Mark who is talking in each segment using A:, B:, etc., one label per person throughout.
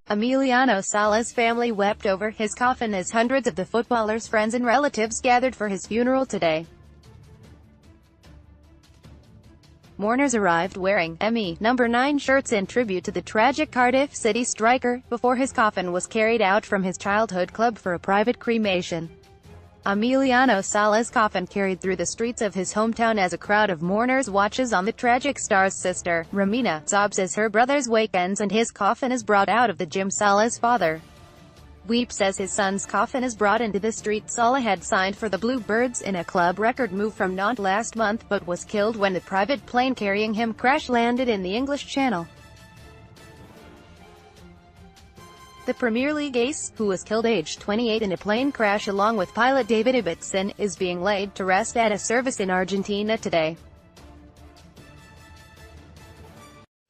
A: Emiliano Sala's family wept over his coffin as hundreds of the footballer's friends and relatives gathered for his funeral today. Mourners arrived wearing number 9 shirts in tribute to the tragic Cardiff City striker, before his coffin was carried out from his childhood club for a private cremation. Emiliano Sala's coffin carried through the streets of his hometown as a crowd of mourners watches on the tragic star's sister, Romina, sobs as her brother's wake ends and his coffin is brought out of the gym. Sala's father weeps as his son's coffin is brought into the street. Sala had signed for the Bluebirds in a club record move from Nantes last month, but was killed when the private plane carrying him crash-landed in the English Channel. The Premier League ace, who was killed aged 28 in a plane crash along with pilot David Ibbotson, is being laid to rest at a service in Argentina today.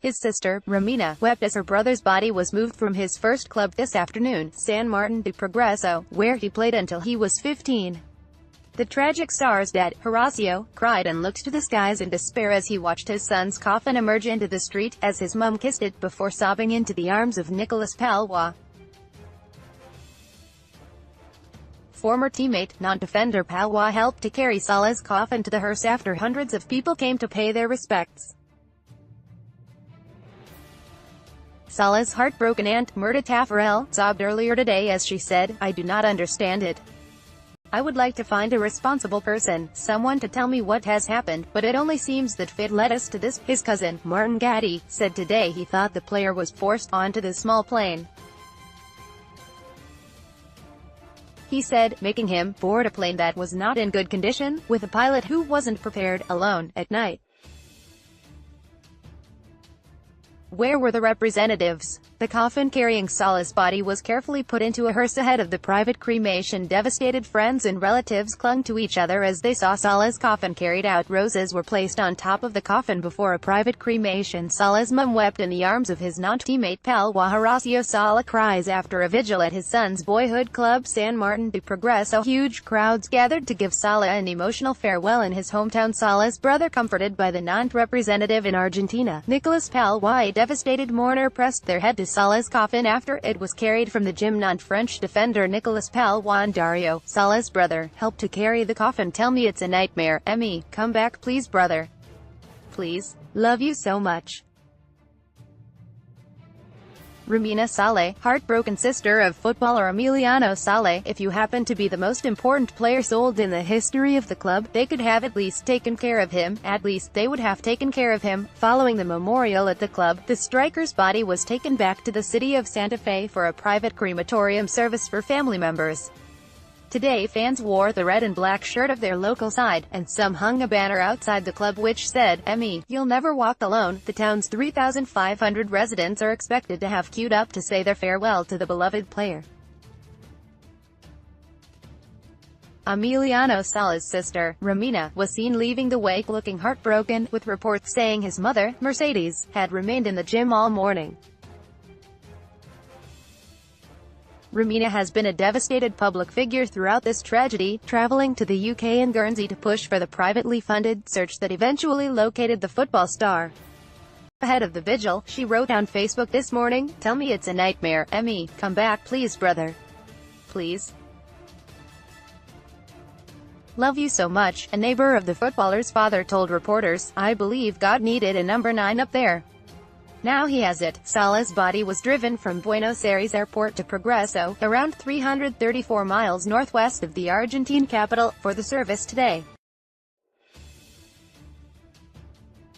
A: His sister, Romina, wept as her brother's body was moved from his first club this afternoon, San Martin de Progreso, where he played until he was 15. The tragic star's dad, Horacio, cried and looked to the skies in despair as he watched his son's coffin emerge into the street, as his mum kissed it before sobbing into the arms of Nicolas Palois. Former teammate, non-defender Palois helped to carry Sala's coffin to the hearse after hundreds of people came to pay their respects. Sala's heartbroken aunt, ManUtd, sobbed earlier today as she said, "I do not understand it. I would like to find a responsible person, someone to tell me what has happened, but it only seems that fate led us to this." His cousin, ManUtd, said today he thought the player was forced onto the small plane. He said, making him board a plane that was not in good condition, with a pilot who wasn't prepared, alone, at night. Where were the representatives? The coffin carrying Sala's body was carefully put into a hearse ahead of the private cremation. Devastated friends and relatives clung to each other as they saw Sala's coffin carried out. Roses were placed on top of the coffin before a private cremation. Sala's mum wept in the arms of his Nantes teammate Palois. Horacio Sala cries after a vigil at his son's boyhood club San Martin de Progreso. Huge crowds gathered to give Sala an emotional farewell in his hometown. Sala's brother comforted by the Nantes representative in Argentina, Nicolas Palois. Devastated mourner pressed their head to Sala's coffin after it was carried from the gym. Nantes French defender Nicolas Palois and Dario, Sala's brother, helped to carry the coffin. "Tell me it's a nightmare. Emmy, come back please brother. Please. Love you so much." Romina Sala, heartbroken sister of footballer Emiliano Sala. "If you happen to be the most important player sold in the history of the club, they could have at least taken care of him. At least they would have taken care of him." Following the memorial at the club, the striker's body was taken back to the city of Santa Fe for a private crematorium service for family members. Today fans wore the red and black shirt of their local side, and some hung a banner outside the club which said, "Emmy, you'll never walk alone." The town's 3,500 residents are expected to have queued up to say their farewell to the beloved player. Emiliano Sala's sister, Romina, was seen leaving the wake looking heartbroken, with reports saying his mother, Mercedes, had remained in the gym all morning. Romina has been a devastated public figure throughout this tragedy, traveling to the UK and Guernsey to push for the privately funded search that eventually located the football star. Ahead of the vigil, she wrote on Facebook this morning, "Tell me it's a nightmare. Emmy, come back please brother. Please. Love you so much." A neighbor of the footballer's father told reporters, "I believe God needed a number 9 up there. Now he has it." Sala's body was driven from Buenos Aires airport to Progreso, around 334 miles northwest of the Argentine capital, for the service today.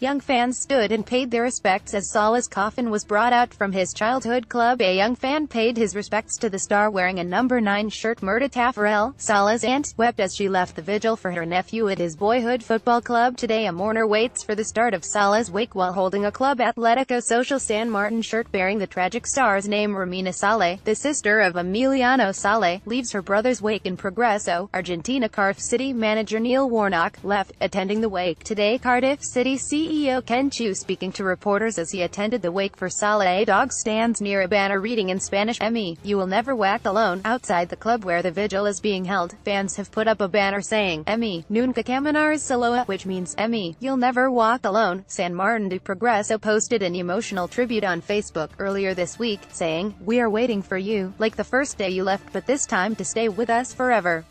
A: Young fans stood and paid their respects as Sala's coffin was brought out from his childhood club. A young fan paid his respects to the star wearing a number 9 shirt. ManUtd, Sala's aunt, wept as she left the vigil for her nephew at his boyhood football club. Today a mourner waits for the start of Sala's wake while holding a Club Atlético Social San Martin shirt bearing the tragic star's name. Romina Sala, the sister of Emiliano Sala, leaves her brother's wake in Progreso, Argentina. Cardiff City manager Neil Warnock left, attending the wake. Today Cardiff City CEO CEO Ken Chu speaking to reporters as he attended the wake for Sala. A dog stands near a banner reading in Spanish, "Emi, you will never walk alone." Outside the club where the vigil is being held, fans have put up a banner saying, "Emi, nunca caminares sola," which means, "Emi, you'll never walk alone." San Martin de Progreso posted an emotional tribute on Facebook earlier this week, saying, "We are waiting for you, like the first day you left, but this time to stay with us forever.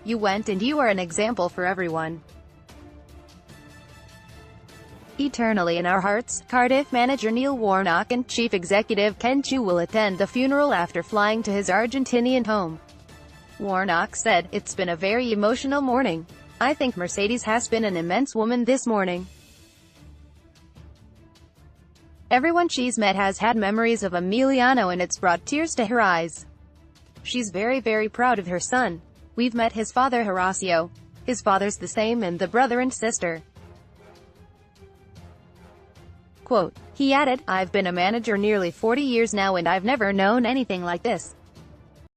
A: You went and you are an example for everyone. Eternally in our hearts." Cardiff manager Neil Warnock and chief executive Ken Chu will attend the funeral after flying to his Argentinian home. Warnock said, "It's been a very emotional morning. I think Mercedes has been an immense woman this morning. Everyone she's met has had memories of Emiliano and it's brought tears to her eyes. She's very, very proud of her son. We've met his father Horacio. His father's the same, and the brother and sister." Quote, he added, "I've been a manager nearly 40 years now and I've never known anything like this.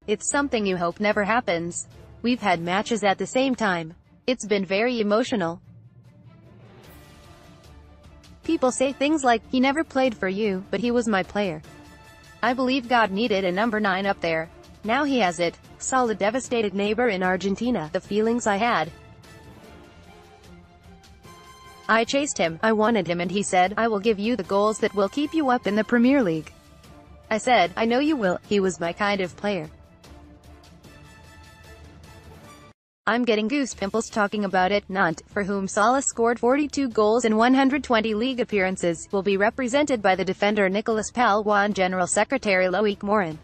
A: It's something you hope never happens. We've had matches at the same time. It's been very emotional. People say things like, 'He never played for you, but he was my player. I believe God needed a number 9 up there. Now he has it.' Sala devastated neighbor in Argentina, the feelings I had. I chased him, I wanted him, and he said, 'I will give you the goals that will keep you up in the Premier League.' I said, 'I know you will.' He was my kind of player. I'm getting goose pimples talking about it." Nantes, for whom Sala scored 42 goals in 120 league appearances, will be represented by the defender Nicolas Palois and General Secretary Loic Morin.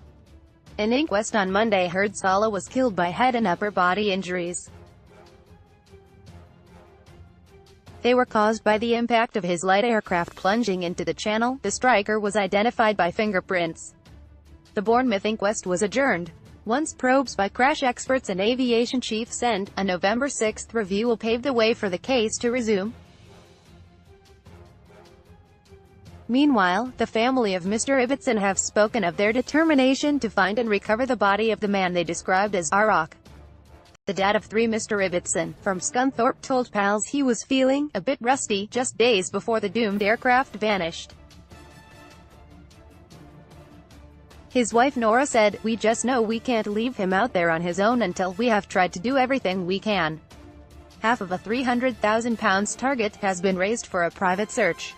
A: An inquest on Monday heard Sala was killed by head and upper body injuries. They were caused by the impact of his light aircraft plunging into the channel. The striker was identified by fingerprints. The Bournemouth inquest was adjourned. Once probes by crash experts and aviation chiefs end, a November 6 review will pave the way for the case to resume. Meanwhile, the family of Mr. Ibbotson have spoken of their determination to find and recover the body of the man they described as our rock. The dad of 3, Mr. Ibbotson, from Scunthorpe, told pals he was feeling a bit rusty just days before the doomed aircraft vanished. His wife Nora said, "We just know we can't leave him out there on his own until we have tried to do everything we can." Half of a £300,000 target has been raised for a private search.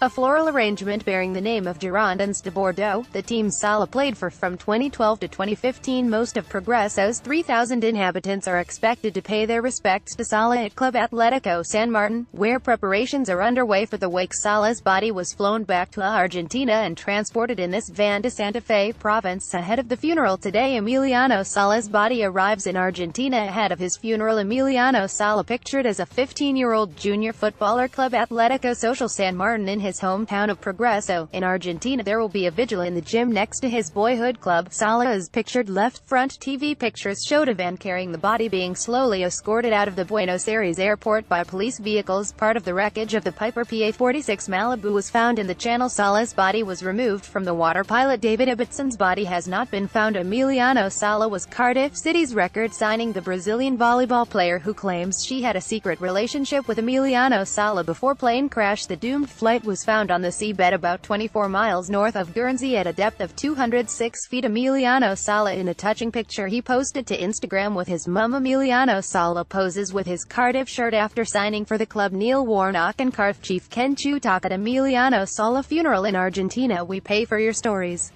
A: A floral arrangement bearing the name of Girondins de Bordeaux, the team Sala played for from 2012 to 2015. Most of Progreso's 3,000 inhabitants are expected to pay their respects to Sala at Club Atlético San Martin, where preparations are underway for the wake. Sala's body was flown back to Argentina and transported in this van to Santa Fe province ahead of the funeral today. Emiliano Sala's body arrives in Argentina ahead of his funeral. Emiliano Sala, pictured as a 15-year-old junior footballer, Club Atlético Social San Martin in his hometown of Progreso, in Argentina. There will be a vigil in the gym next to his boyhood club. Sala is pictured left front. TV pictures showed a van carrying the body being slowly escorted out of the Buenos Aires airport by police vehicles. Part of the wreckage of the Piper PA-46 Malibu was found in the channel. Sala's body was removed from the water. Pilot David Ibbotson's body has not been found. Emiliano Sala was Cardiff City's record signing. The Brazilian volleyball player, who claims she had a secret relationship with Emiliano Sala before plane crash. The doomed flight was found on the seabed about 24 miles north of Guernsey at a depth of 206 feet. Emiliano Sala, in a touching picture he posted to Instagram with his mum. Emiliano Sala poses with his Cardiff shirt after signing for the club. Neil Warnock and Cardiff chief Ken Chu talk at Emiliano Sala funeral in Argentina. We pay for your stories.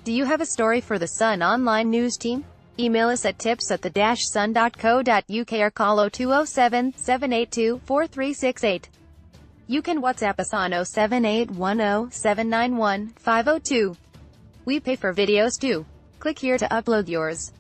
A: Do you have a story for the Sun online news team? Email us at tips@the-sun.co.uk or call 0207-782-4368. You can WhatsApp us on 07810-791-502. We pay for videos too. Click here to upload yours.